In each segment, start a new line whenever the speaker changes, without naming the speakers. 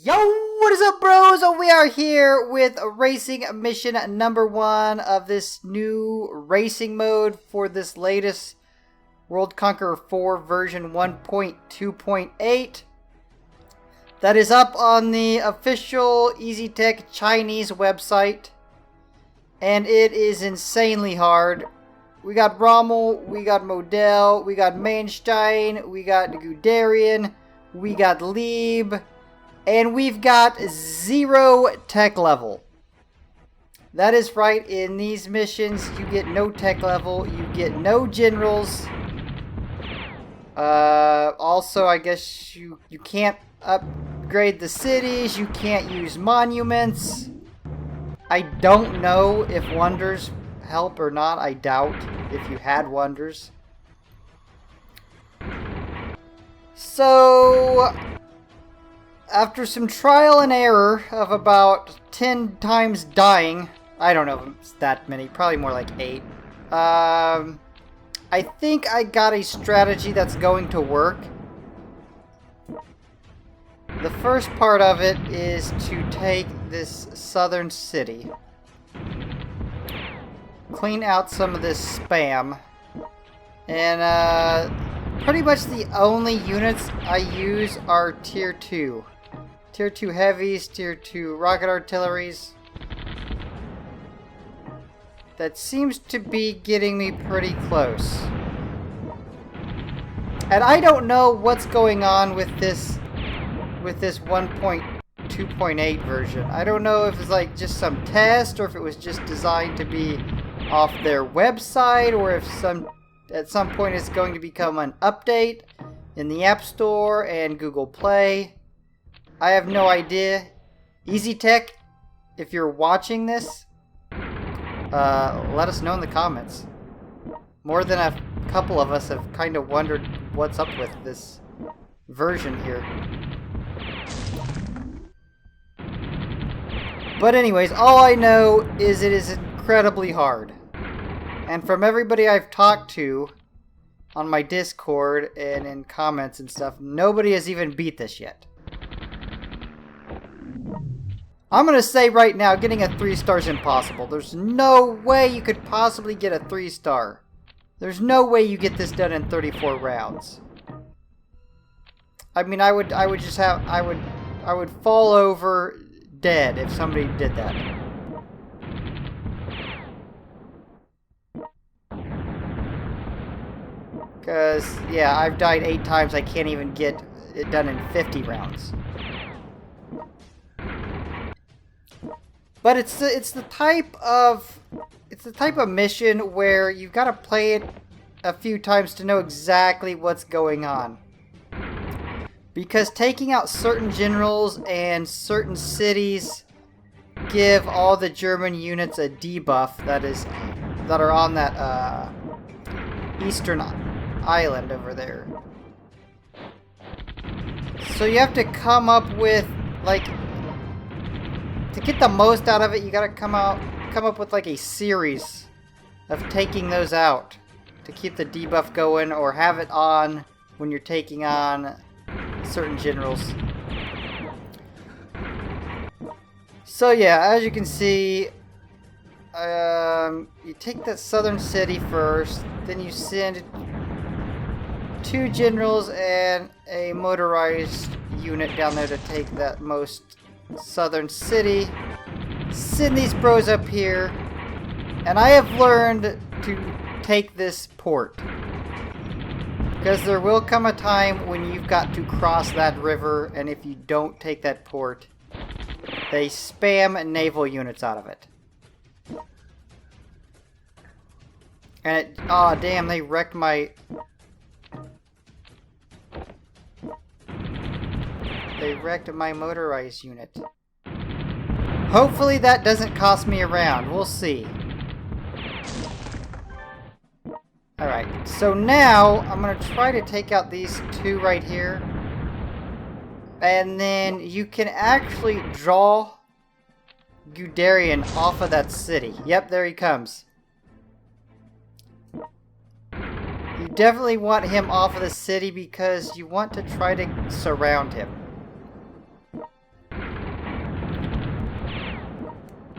Yo, what is up, bros? We are here with racing mission number 1 of this new racing mode for this latest World Conqueror 4 version 1.2.8. That is up on the official EasyTech Chinese website. And it is insanely hard. We got Rommel, we got Modell, we got Manstein, we got Guderian, we got Lieb. And we've got 0 tech level. That is right, in these missions you get no tech level, you get no generals. Also, I guess you can't upgrade the cities, you can't use monuments. I don't know if wonders help or not, I doubt if you had wonders. So after some trial and error of about 10 times dying, I don't know if it's that many, probably more like 8. I think I got a strategy that's going to work. The first part of it is to take this southern city, clean out some of this spam, and pretty much the only units I use are tier 2. Tier 2 heavies, tier 2 rocket artilleries. That seems to be getting me pretty close. And I don't know what's going on with this 1.2.8 version. I don't know if it's like just some test or if it was just designed to be off their website, or if at some point it's going to become an update in the App Store and Google Play. I have no idea. EasyTech, if you're watching this, let us know in the comments. More than a couple of us have kind of wondered what's up with this version here. But anyways, all I know is it is incredibly hard. And from everybody I've talked to on my Discord and in comments and stuff, nobody has even beat this yet. I'm going to say right now, getting a 3-star is impossible. There's no way you could possibly get a 3-star. There's no way you get this done in 34 rounds. I mean, I would fall over dead if somebody did that. Because, yeah, I've died 8 times. I can't even get it done in 50 rounds. But it's the type of mission where you've got to play it a few times to know exactly what's going on. Because taking out certain generals and certain cities give all the German units a debuff that are on that eastern island over there. So you have to come up with, like, to get the most out of it, you gotta come up with like a series of taking those out to keep the debuff going, or have it on when you're taking on certain generals. So yeah, as you can see, you take that southern city first, then you send 2 generals and a motorized unit down there to take that most southern city. Send these bros up here, and I have learned to take this port, because there will come a time when you've got to cross that river, and if you don't take that port, they spam naval units out of it. And aw, damn, they wrecked my... They wrecked my motorized unit. Hopefully that doesn't cost me a round. We'll see. Alright, so now I'm going to try to take out these 2 right here. And then you can actually draw Guderian off of that city. Yep, there he comes. You definitely want him off of the city because you want to try to surround him.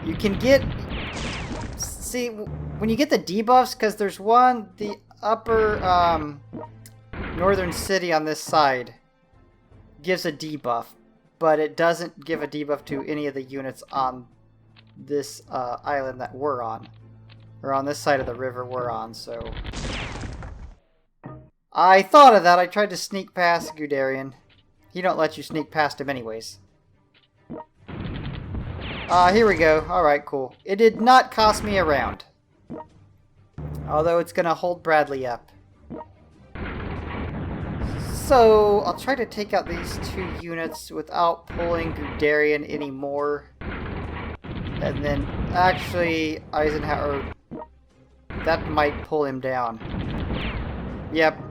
You can get... See, when you get the debuffs, because there's one, the upper northern city on this side gives a debuff, but it doesn't give a debuff to any of the units on this island that we're on. Or on this side of the river we're on, so... I thought of that. I tried to sneak past Guderian. He don't let you sneak past him anyways. Here we go. Alright, cool. It did not cost me a round. Although it's gonna hold Bradley up. So, I'll try to take out these two units without pulling Guderian anymore. And then, actually, Eisenhower... That might pull him down. Yep.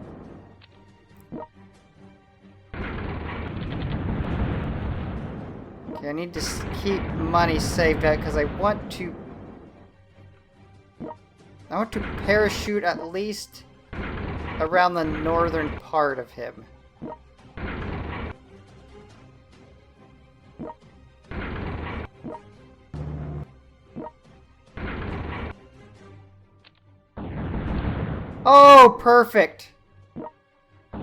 Okay, I need to keep money saved up because I want to parachute at least around the northern part of him. Oh, perfect!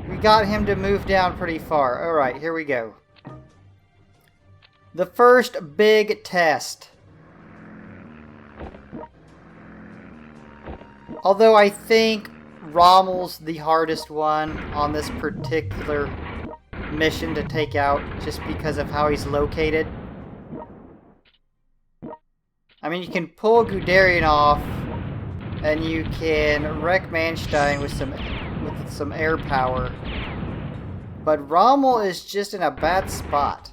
We got him to move down pretty far. Alright, here we go. The first big test. Although I think Rommel's the hardest one on this particular mission to take out, just because of how he's located. I mean, you can pull Guderian off, and you can wreck Manstein with some air power. But Rommel is just in a bad spot.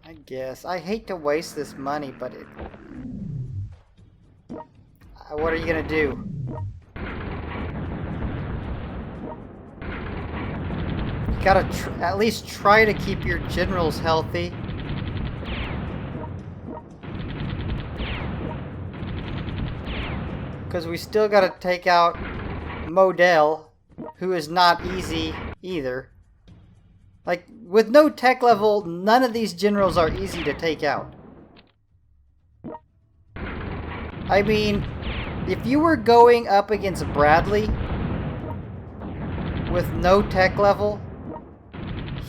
I guess. I hate to waste this money, but it... what are you gonna do? You gotta at least try to keep your generals healthy. Because we still gotta take out Model, who is not easy either. Like, with no tech level, none of these generals are easy to take out. I mean, if you were going up against Bradley with no tech level,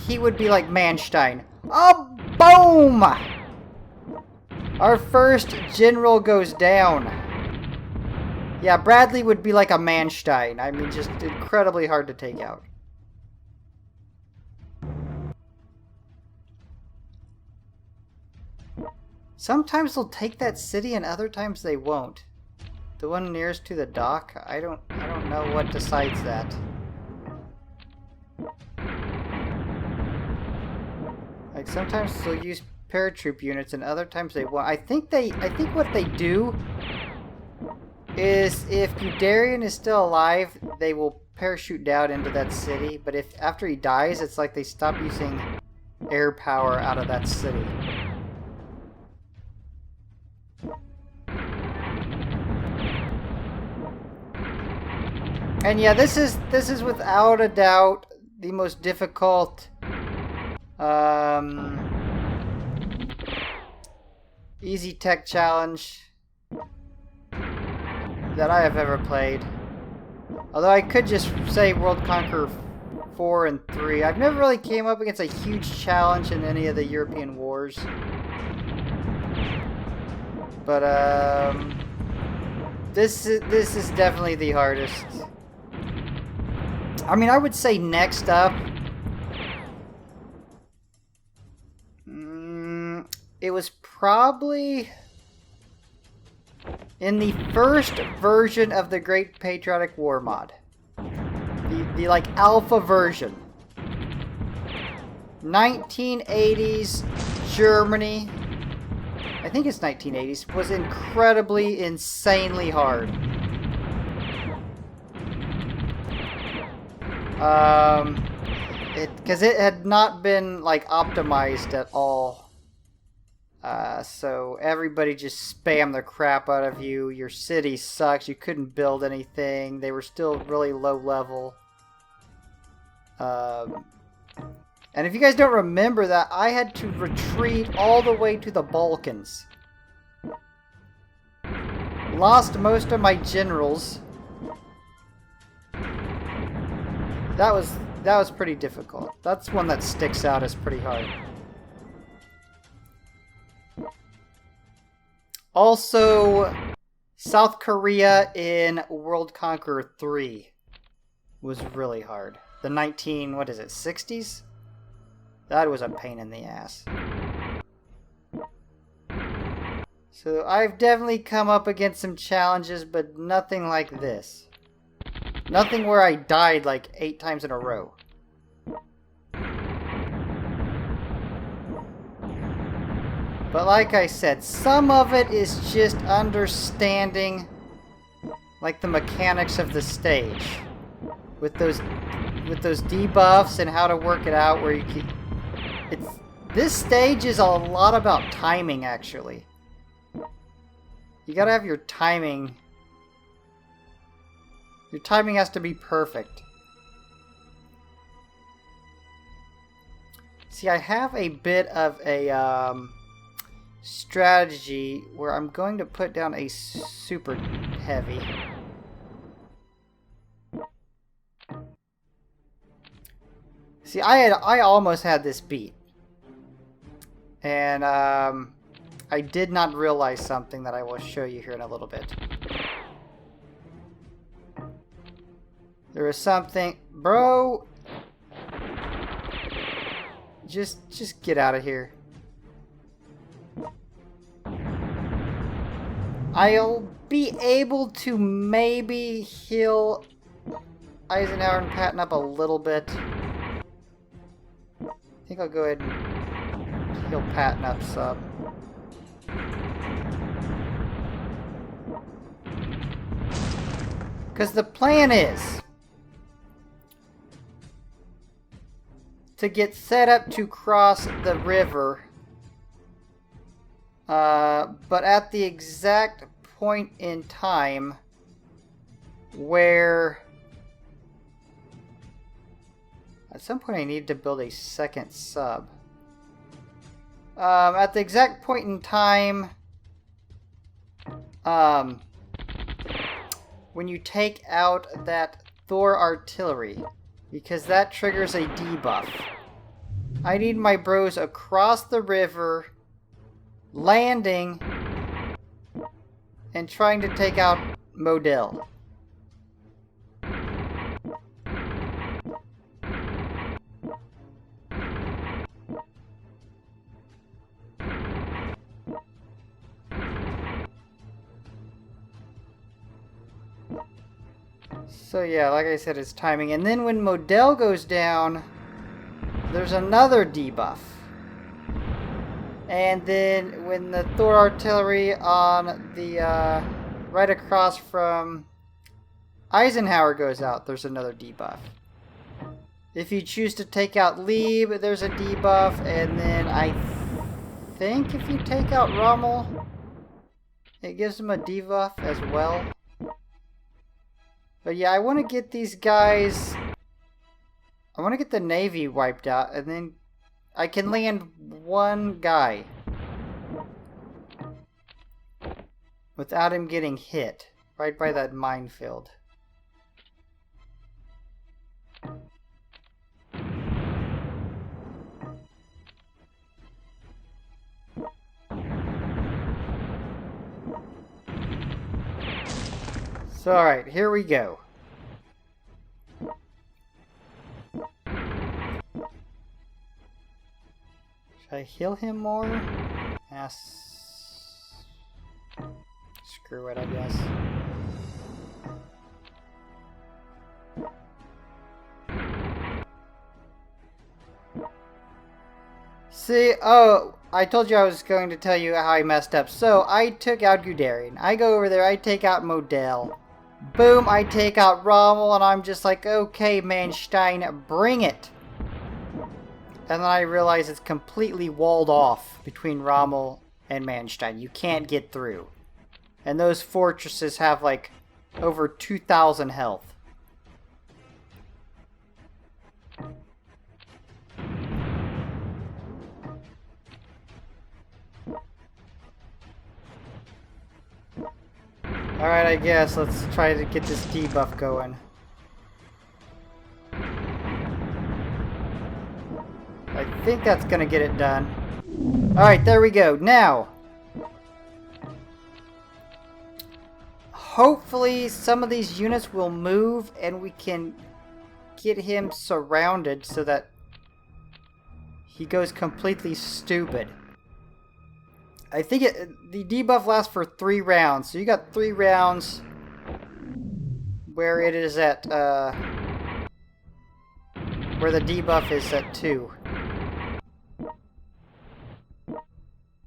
he would be like Manstein. Oh, boom! Our first general goes down. Yeah, Bradley would be like a Manstein. I mean, just incredibly hard to take out. Sometimes they'll take that city and other times they won't. The one nearest to the dock, I don't know what decides that. Like, sometimes they'll use paratroop units and other times they won't. I think what they do is if Guderian is still alive, they will parachute down into that city, but if after he dies, it's like they stop using air power out of that city. And yeah, this is without a doubt the most difficult easy tech challenge that I have ever played. Although I could just say World Conqueror 4 and 3. I've never really came up against a huge challenge in any of the European wars. But this is definitely the hardest. I mean, I would say next up, it was probably in the first version of the Great Patriotic War mod. The like alpha version. 1980s Germany, I think it's 1980s, was incredibly, insanely hard. because it had not been like optimized at all. So everybody just spammed the crap out of you. Your city sucks. You couldn't build anything. They were still really low level. And if you guys don't remember that, I had to retreat all the way to the Balkans. Lost most of my generals. That was pretty difficult. That's one that sticks out as pretty hard. Also, South Korea in World Conqueror 3 was really hard. The 60s? That was a pain in the ass. So I've definitely come up against some challenges, but nothing like this. Nothing where I died like 8 times in a row. But like I said, some of it is just understanding like the mechanics of the stage. With those debuffs and how to work it out where you keep... This stage is a lot about timing, actually. You gotta have your timing. Your timing has to be perfect. See, I have a bit of a strategy where I'm going to put down a super heavy. See, I almost had this beat. And I did not realize something that I will show you here in a little bit. There was something, bro. Just get out of here. I'll be able to maybe heal Eisenhower and Patton up a little bit. I think I'll go ahead and heal Patton up some. Because the plan is to get set up to cross the river, but at the exact point in time where at some point I need to build a second sub. At the exact point in time when you take out that Thor artillery, because that triggers a debuff. I need my bros across the river, landing, and trying to take out Modell. So yeah, like I said, it's timing. And then when Modell goes down, there's another debuff. And then when the Thor artillery on the right across from Eisenhower goes out, there's another debuff. If you choose to take out Lieb, there's a debuff. And then I think if you take out Rommel, it gives him a debuff as well. But yeah, I want to get these guys... I want to get the Navy wiped out, and then I can land one guy without him getting hit right by that minefield. So, alright, here we go. Should I heal him more? Yes. Screw it, I guess. See, oh, I told you I was going to tell you how I messed up. So, I took out Guderian. I go over there, I take out Modell. Boom, I take out Rommel, and I'm just like, okay, Manstein, bring it. and then I realized it's completely walled off between Rommel and Manstein. You can't get through. And those fortresses have like over 2,000 health. Alright, I guess. Let's try to get this debuff going. I think that's gonna get it done. Alright, there we go. Now, hopefully some of these units will move and we can get him surrounded so that he goes completely stupid. I think the debuff lasts for 3 rounds. So you got 3 rounds where it is at, where the debuff is at 2.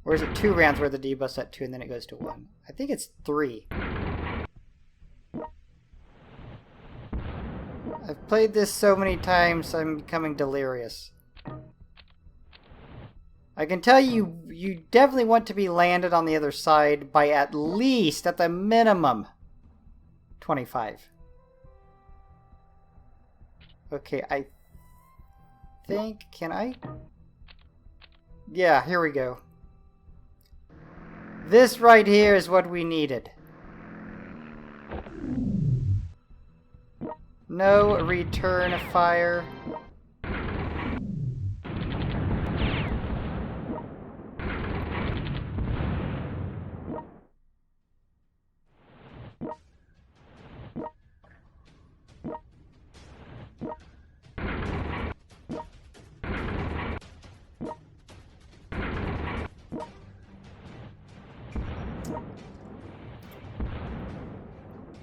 Or is it 2 rounds where the debuff's at 2 and then it goes to 1? I think it's 3. I've played this so many times, I'm becoming delirious. I can tell you, you definitely want to be landed on the other side by at least, at the minimum, 25. Okay, I think, can I? Yeah, here we go. This right here is what we needed. No return fire.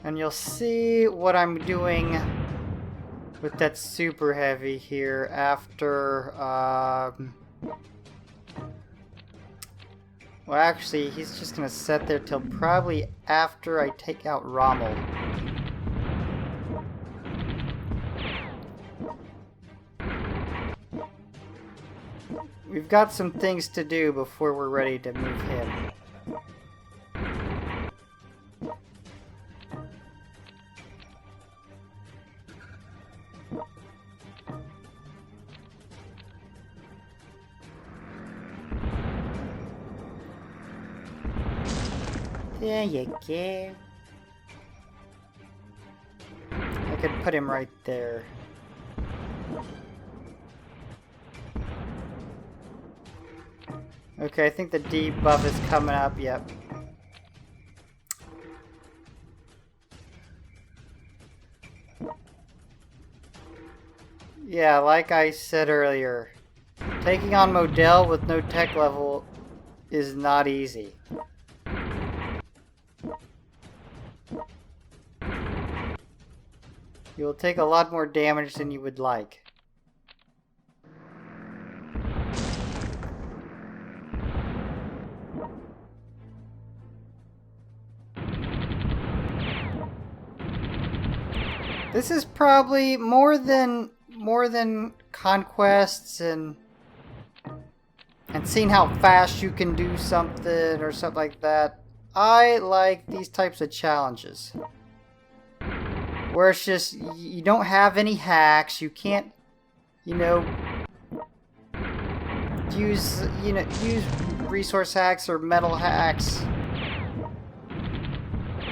And you'll see what I'm doing with that super heavy here after, well, actually, he's just gonna sit there till probably after I take out Rommel. We've got some things to do before we're ready to move him. There you go. I could put him right there. Okay, I think the debuff is coming up, yep. Yeah, like I said earlier, taking on Modell with no tech level is not easy. You will take a lot more damage than you would like. This is probably more than conquests and seeing how fast you can do something or something like that. I like these types of challenges. Where it's just, you don't have any hacks, you can't, use resource hacks or metal hacks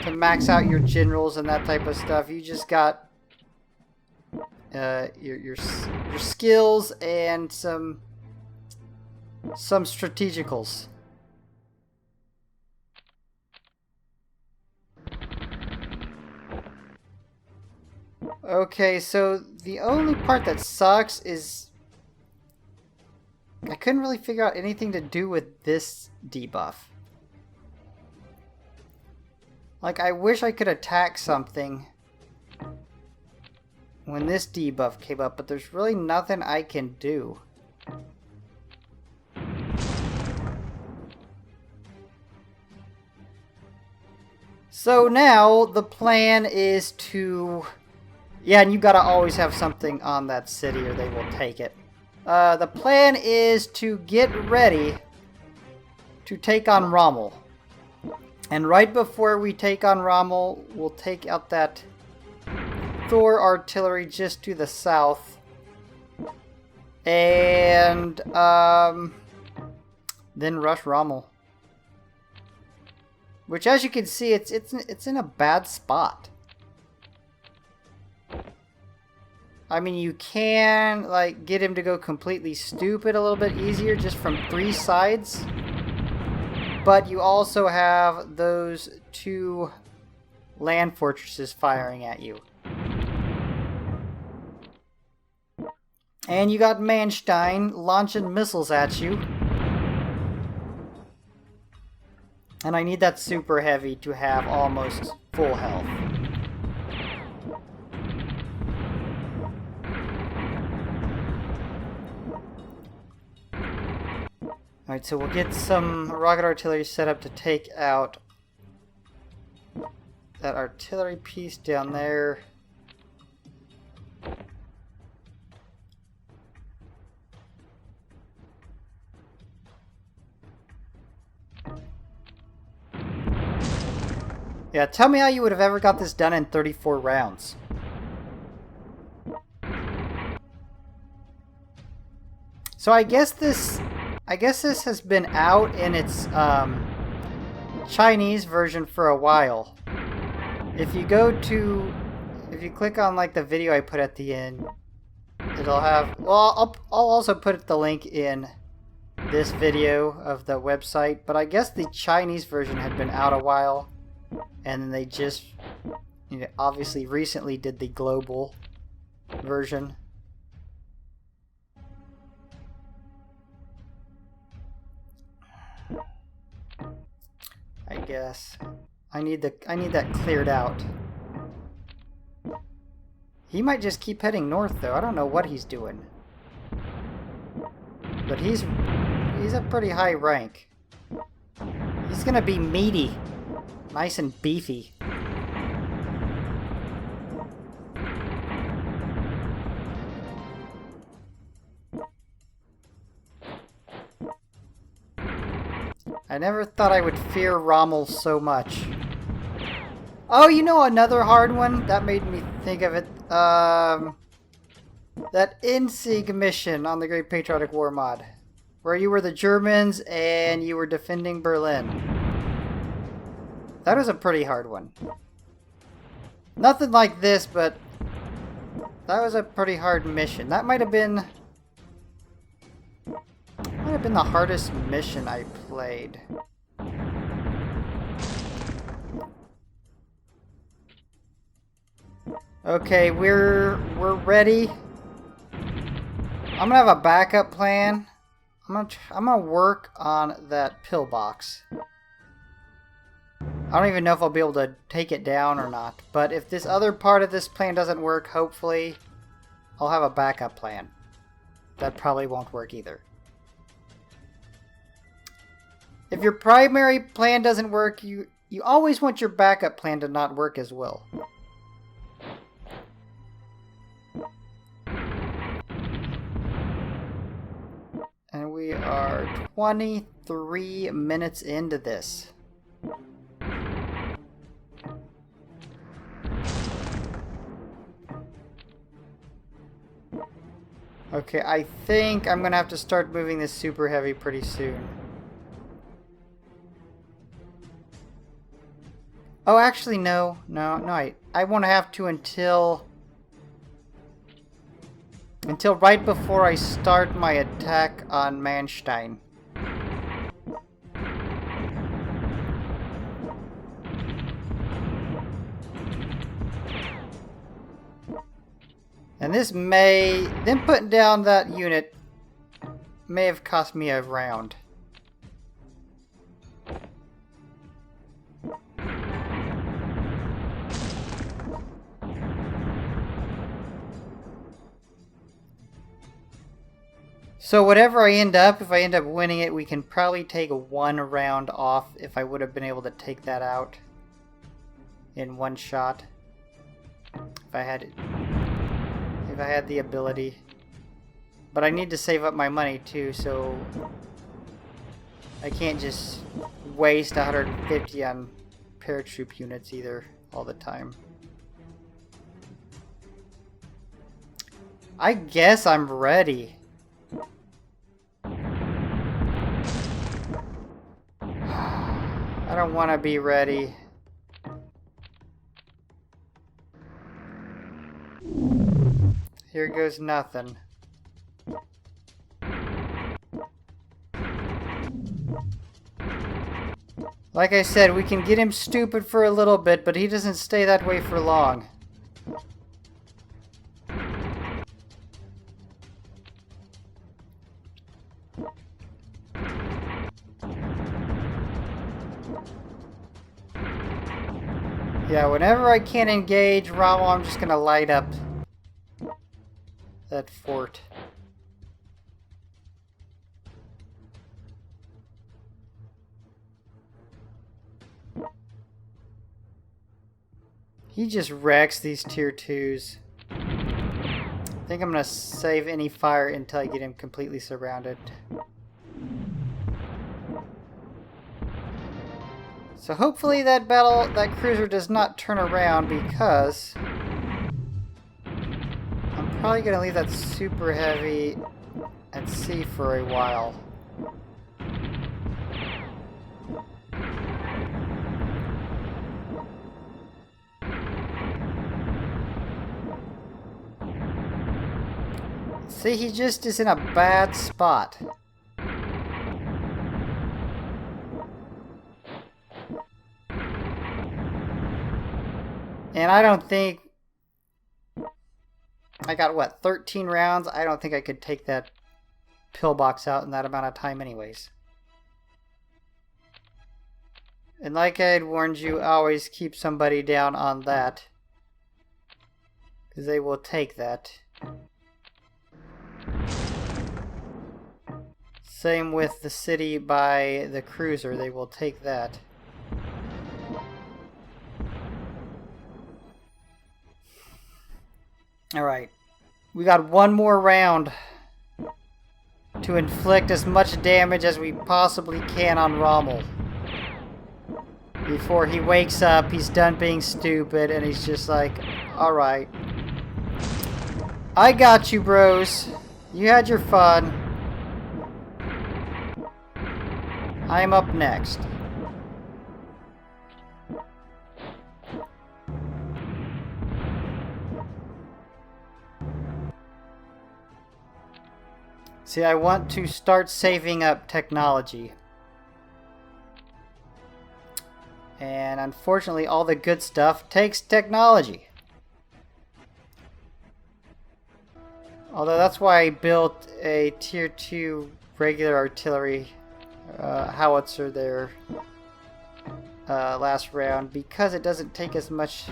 to max out your generals and that type of stuff. You just got your skills and some strategicals. Okay, so the only part that sucks is I couldn't really figure out anything to do with this debuff. Like, I wish I could attack something when this debuff came up, but there's really nothing I can do. So now the plan is to... Yeah, and you gotta always have something on that city or they will take it. The plan is to get ready to take on Rommel. And right before we take on Rommel, we'll take out that Thor artillery just to the south. And then rush Rommel. Which, as you can see, it's in a bad spot. I mean, you can like get him to go completely stupid a little bit easier just from 3 sides. But you also have those 2 land fortresses firing at you. And you got Manstein launching missiles at you. And I need that super heavy to have almost full health. Alright, so we'll get some rocket artillery set up to take out that artillery piece down there. Yeah, tell me how you would have ever got this done in 34 rounds. So I guess this has been out in its Chinese version for a while. If you click on like the video I put at the end, it'll have, well, I'll also put the link in this video of the website, but I guess the Chinese version had been out a while, and then they just, obviously recently did the global version. I guess I need that cleared out. He might just keep heading north though. I don't know what he's doing. But he's a pretty high rank. He's gonna be meaty. Nice and beefy. I never thought I would fear Rommel so much. Oh, you know another hard one? That made me think of it. That Insieg mission on the Great Patriotic War mod. Where you were the Germans and you were defending Berlin. That was a pretty hard one. Nothing like this, but that was a pretty hard mission. That might have been the hardest mission I played. Okay, we're ready. I'm gonna have a backup plan. I'm gonna work on that pillbox. I don't even know if I'll be able to take it down or not, but if this other part of this plan doesn't work, hopefully I'll have a backup plan. That probably won't work either. If your primary plan doesn't work, you always want your backup plan to not work as well. And we are 23 minutes into this. Okay, I think I'm gonna have to start moving this super heavy pretty soon. Oh, actually, no, I won't have to until right before I start my attack on Manstein. And this then putting down that unit may have cost me a round. So whatever I end up, if I end up winning it, we can probably take 1 round off if I would have been able to take that out in 1 shot. If I had the ability. But I need to save up my money too, so I can't just waste 150 on paratroop units either all the time. I guess I'm ready. I don't want to be ready. Here goes nothing. Like I said, we can get him stupid for a little bit, but he doesn't stay that way for long. Yeah, whenever I can't engage Rommel, I'm just gonna light up that fort. He just wrecks these tier 2s. I think I'm gonna save any fire until I get him completely surrounded. So hopefully that cruiser does not turn around, because I'm probably gonna leave that super heavy at sea for a while. See, he just is in a bad spot. And I don't think... I got, what, 13 rounds? I don't think I could take that pillbox out in that amount of time anyways. And like I had warned you, always keep somebody down on that, because they will take that. Same with the city by the cruiser, they will take that. Alright, we got one more round to inflict as much damage as we possibly can on Rommel. Before he wakes up, he's done being stupid, and he's just like, alright. I got you, bros. You had your fun. I'm up next. See, I want to start saving up technology. And unfortunately, all the good stuff takes technology. Although that's why I built a tier 2 regular artillery howitzer there last round, because it doesn't take as much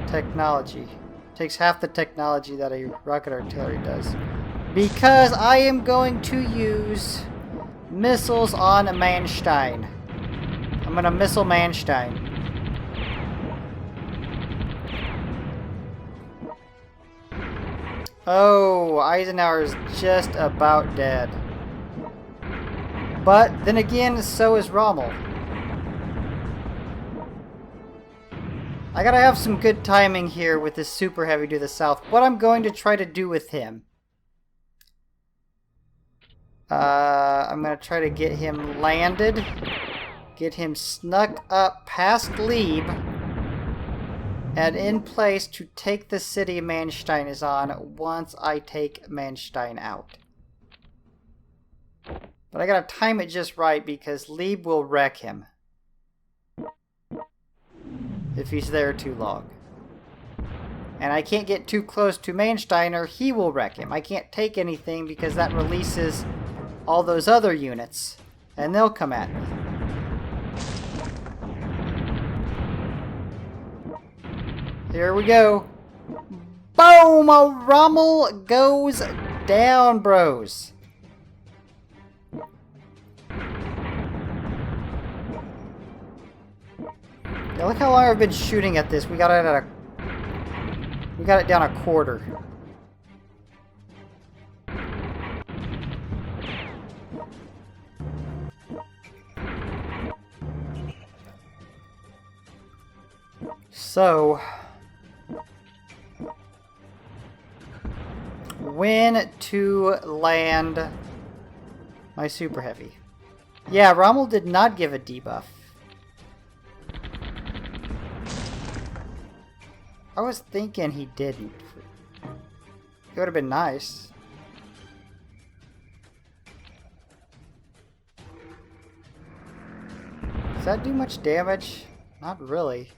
technology. It takes half the technology that a rocket artillery does. Because I am going to use missiles on Manstein. I'm going to missile Manstein. Oh, Eisenhower is just about dead. But then again, so is Rommel. I gotta have some good timing here with this super heavy to the south. What I'm going to try to do with him. I'm gonna try to get him landed. Get him snuck up past Lieb. And in place to take the city Manstein is on once I take Manstein out. But I gotta time it just right, because Lieb will wreck him if he's there too long. And I can't get too close to Manstein or he will wreck him. I can't take anything because that releases all those other units and they'll come at me. Here we go. Boom! A Rommel goes down, bros. Yeah, look how long I've been shooting at this. We got it at we got it down a quarter. So, when to land my super heavy? Yeah, Rommel did not give a debuff. I was thinking he didn't. It would have been nice. Does that do much damage? Not really.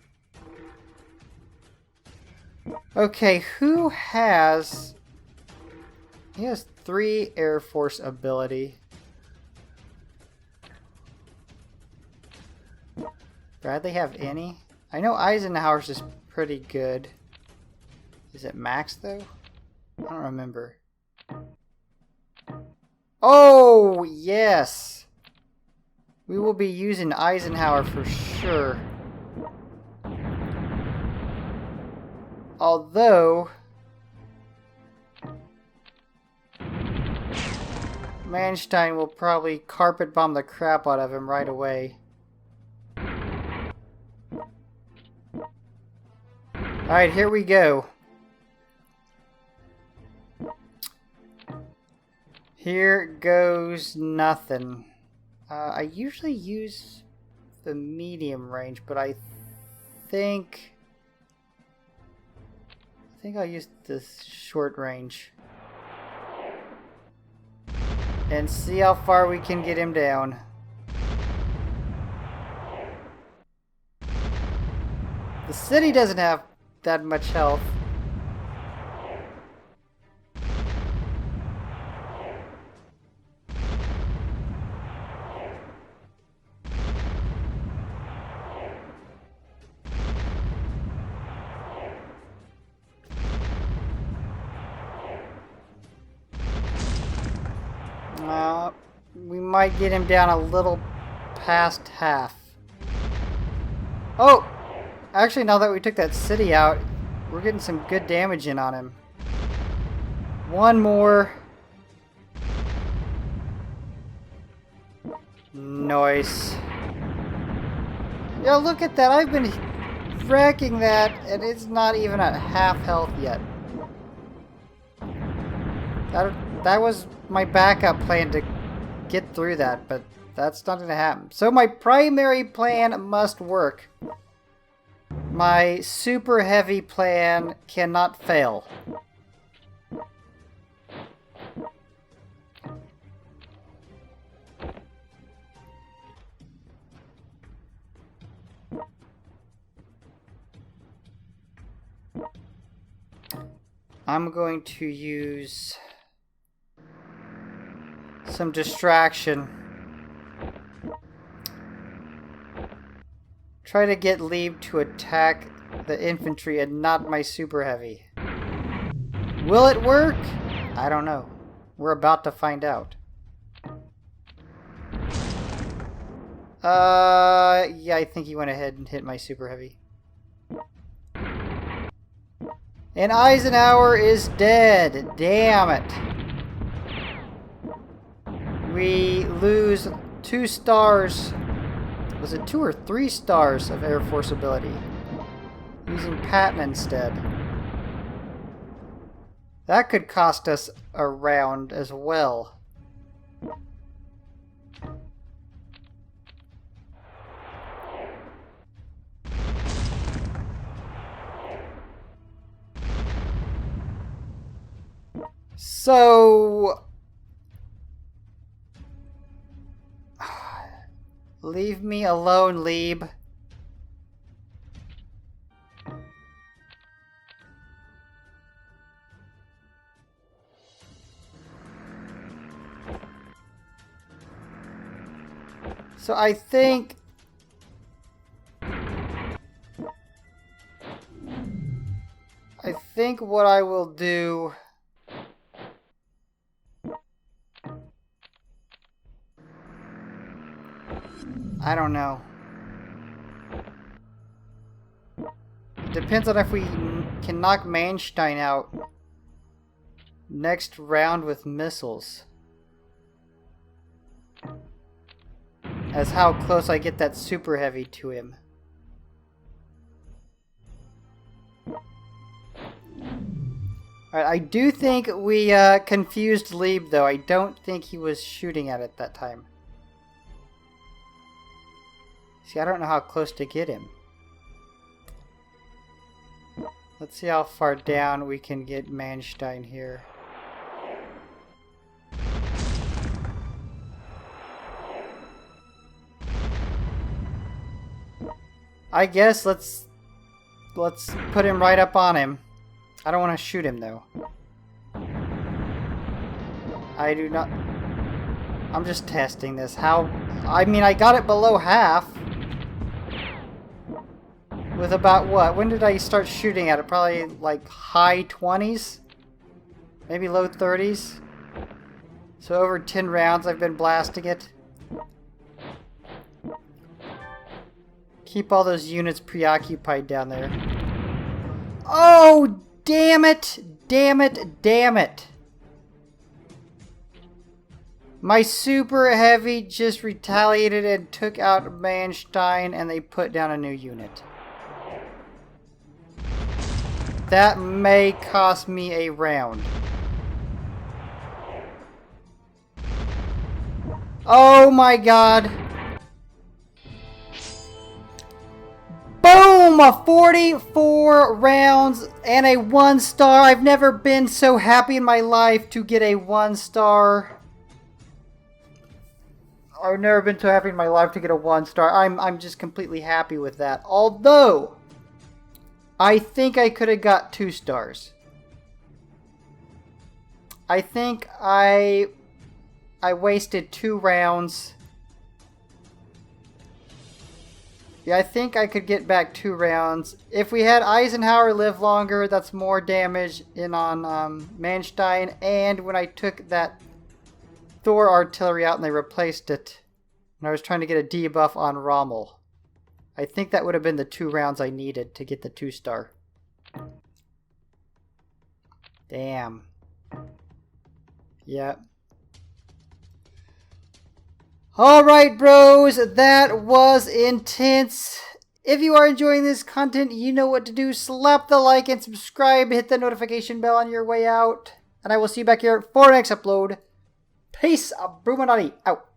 Okay, who has... He has 3 Air Force ability. Bradley have any? I know Eisenhower's is pretty good. Is it max though? I don't remember. Oh, yes! We will be using Eisenhower for sure. Although... Manstein will probably carpet bomb the crap out of him right away. Alright, here we go. Here goes nothing. I usually use the medium range, but I think I'll use this short range. And see how far we can get him down. The city doesn't have that much health. We might get him down a little past half. Oh! Actually, now that we took that city out, we're getting some good damage in on him. One more. Nice. Yeah, look at that. I've been wrecking that, and it's not even at half health yet. That was my backup plan to get through that, but that's not going to happen. So my primary plan must work. My super heavy plan cannot fail. I'm going to use some distraction. Try to get Lieb to attack the infantry and not my super heavy. Will it work? I don't know. We're about to find out. Yeah, I think he went ahead and hit my super heavy. And Eisenhower is dead. Damn it. We lose 2 stars. Was it 2 or 3 stars of Air Force ability? Using Patton instead. That could cost us a round as well. So... leave me alone, Lieb. So I think what I will do I don't know. It depends on if we can knock Manstein out next round with missiles. As how close I get that super heavy to him. Alright, I do think we confused Lieb, though. I don't think he was shooting at it that time. See, I don't know how close to get him. Let's see how far down we can get Manstein here. I guess let's put him right up on him. I don't want to shoot him though. I do not. I'm just testing this. How? I mean, I got it below half. With about what? When did I start shooting at it? Probably like high 20s? Maybe low 30s? So over 10 rounds I've been blasting it. Keep all those units preoccupied down there. Oh, damn it! Damn it! Damn it! My super heavy just retaliated and took out Manstein, and they put down a new unit. That may cost me a round. Oh my god! Boom! 44 rounds and a 1 star. I've never been so happy in my life to get a 1 star. I've never been so happy in my life to get a 1 star. I'm just completely happy with that. Although I think I could have got 2 stars. I think I wasted 2 rounds. Yeah, I think I could get back 2 rounds. If we had Eisenhower live longer, that's more damage in on Manstein. And when I took that Thor artillery out and they replaced it, and I was trying to get a debuff on Rommel. I think that would have been the 2 rounds I needed to get the 2 star. Damn. Yep. Alright, bros. That was intense. If you are enjoying this content, you know what to do. Slap the like and subscribe. Hit the notification bell on your way out. And I will see you back here for the next upload. Peace. Bruchminati out.